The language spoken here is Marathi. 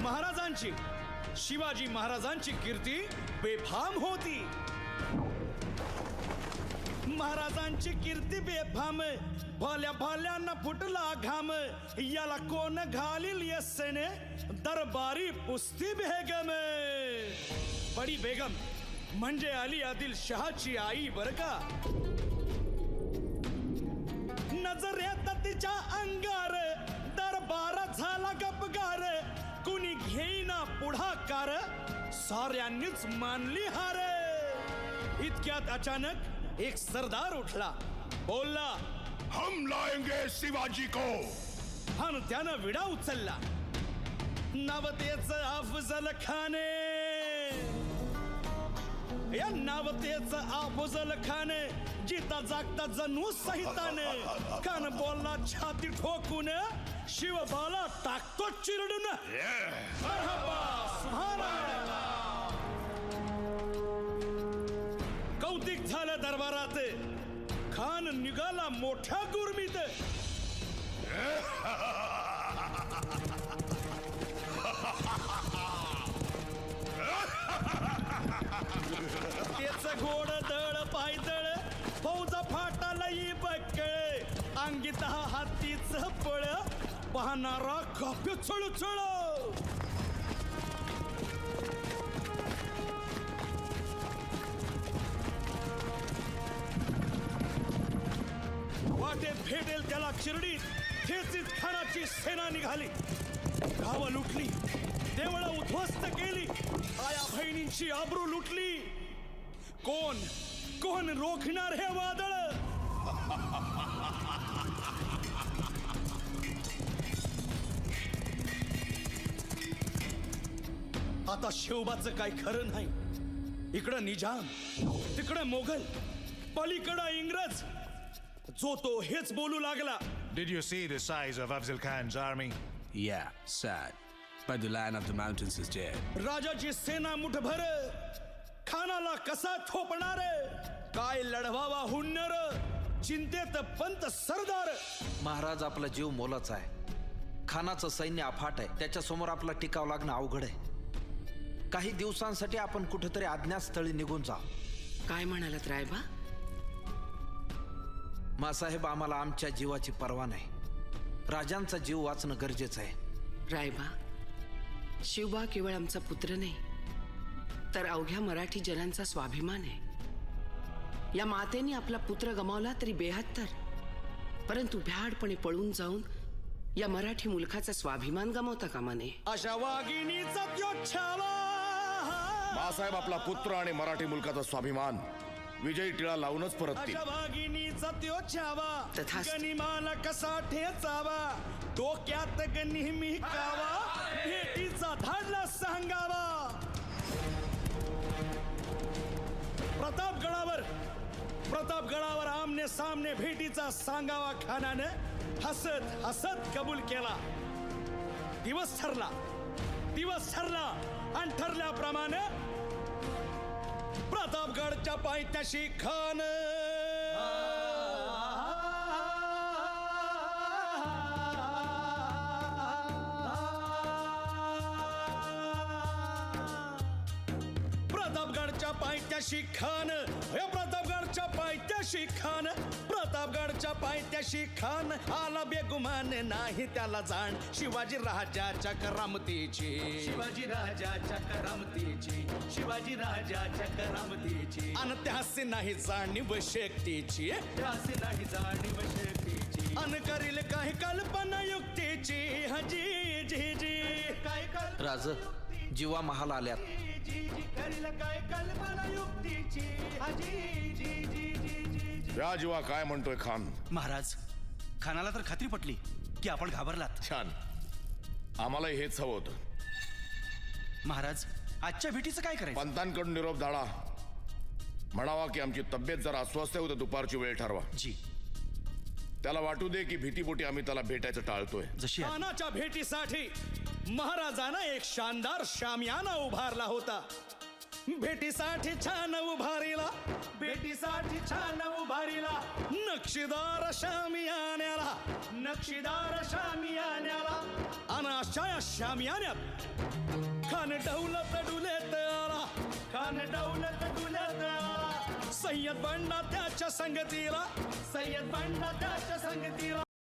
महाराजांची, शिवाजी महाराजांची कीर्ती बेफाम होती. महाराजांची कीर्ती बेफाम, भल्या भल्यांना फुटला घाम. याला कोण घालील यस्सेने, दरबारी पुस्ती बेगम. बडी बेगम म्हणजे अली आदिल शहाची आई बर का. नजरेत तिच्या अंगार दरबार झाला गपगार. कुणी घेईना पुढाकार, साऱ्यांनीच मानली हार. इतक्यात अचानक एक सरदार उठला, बोलला, हम लाएंगे शिवाजी को. आणि त्यानं विडा उचलला. नावतेच अफजल खाने, या नावतेच अफजल खाने. जिता जागता जणू सहिताने. कान बोलला छाती ठोकून, शिवबाला टाकतो चिरडून. कौतिक झालं दरबारात. खान निघाला मोठ्या गुरमीत. त्याच गोड दळ पायदळ, फौजा फाटालाही बक्कळ. अंगीत हातीच पळ, पाहणारा काप्य चळचळ. वाटेत भेटेल त्याला चिरडीत ठेचीत खानाची सेना निघाली. गावं लुटली, देवळं उद्ध्वस्त केली, आया बहिणींची आबरू लुटली. कोण कोण रोखणार हे वादळ. आता शिवबाचं काय खरं नाही. इकडं निजाम, तिकडं मोगल, पलीकडं इंग्रज. जो तो हेच बोलू लागला. Did you see the size of Afzal Khan's army? Yeah, sad. But the Lion of the Mountains is dead. राजाची सेना मुठभर, खानाला कसा थोपणार. काय लढवावा हुन्नर, चिंतेत पंत सरदार. महाराज आपला जीव मोलाचा आहे. खानाचं सैन्य अफाट आहे. त्याच्या समोर आपला टिकाव लागणं अवघड आहे. काही दिवसांसाठी आपण कुठेतरी अज्ञातस्थळी निघून जाऊ. काय म्हणालात रायबा? मासाहेब, आम्हाला आमच्या जीवाची पर्वा नाही. राजांचा जीव वाचणं गरजेचं आहे. रायबा, शिवबा केवळ आमचा पुत्र नाही, तर अवघ्या मराठी जनांचा स्वाभिमान आहे. या मातेने आपला पुत्र गमावला तरी 72, परंतु भ्याडपणे पळून जाऊन या मराठी मुलखाचा स्वाभिमान गमावता कामा नये. अशा वाघिणीचा त्यो छावा. मासाहेब आपला पुत्र आणि मराठी मुलकाचा स्वाभिमान विजयी टिळा लावूनच परततील. अशा वाघिणीचा त्यो छावा. तथास्तु. गनिमाला कसा ठेचावा, डोक्यात नेहमी कावा. भेटीचा धाडला सांगावा. प्रतापगडावर आमने सामने भेटीचा सांगावा. खानानं हसत हसत कबूल केला. दिवस ठरला आणि ठरल्याप्रमाणे प्रतापगडच्या पायथ्याशी खान. प्रतापगडच्या पायथ्याशी खान, प्रतापगडच्या पायथ्याशी खान. आला बेगुमान नाही त्याला जाण. शिवाजी राजाच्या करामतीची, अन त्यासी नाही जाणीव शक्तीची. अन करील काही कल्पना युक्तीची. हजी जी जी काय राज, जीवा महाल आल्यात. काय कल्पना युक्तीची. हजी जी जी या जीवा काय म्हणतोय खान? महाराज, खानाला तर खात्री पटली की आपण घाबरलात. छान, आम्हाला हेच हवं होतं. महाराज, आजच्या भेटीचं काय करायचं? पंतांकडून निरोप धाडा. म्हणावा की आमची तब्येत जरा अस्वस्थ आहे, दुपारची वेळ ठरवा. जी. त्याला वाटू दे की भीतीपोटी आम्ही त्याला भेटायचं टाळतोय. जशी खानाच्या भेटीसाठी महाराजानं एक शानदार शामियाना उभारला होता. भेटीसाठी छान उभारीला, भेटीसाठी छान उभारीला, नक्षीदार शामियान्याला, नक्षीदार शामियान्याला, अनाशा शामियान्यात खान डौलत डुलेत आला, खान डौलत डुलेत आला, सय्यद बंडा त्याच्या संगतीला, सय्यद बंडा त्याच्या संगतीला.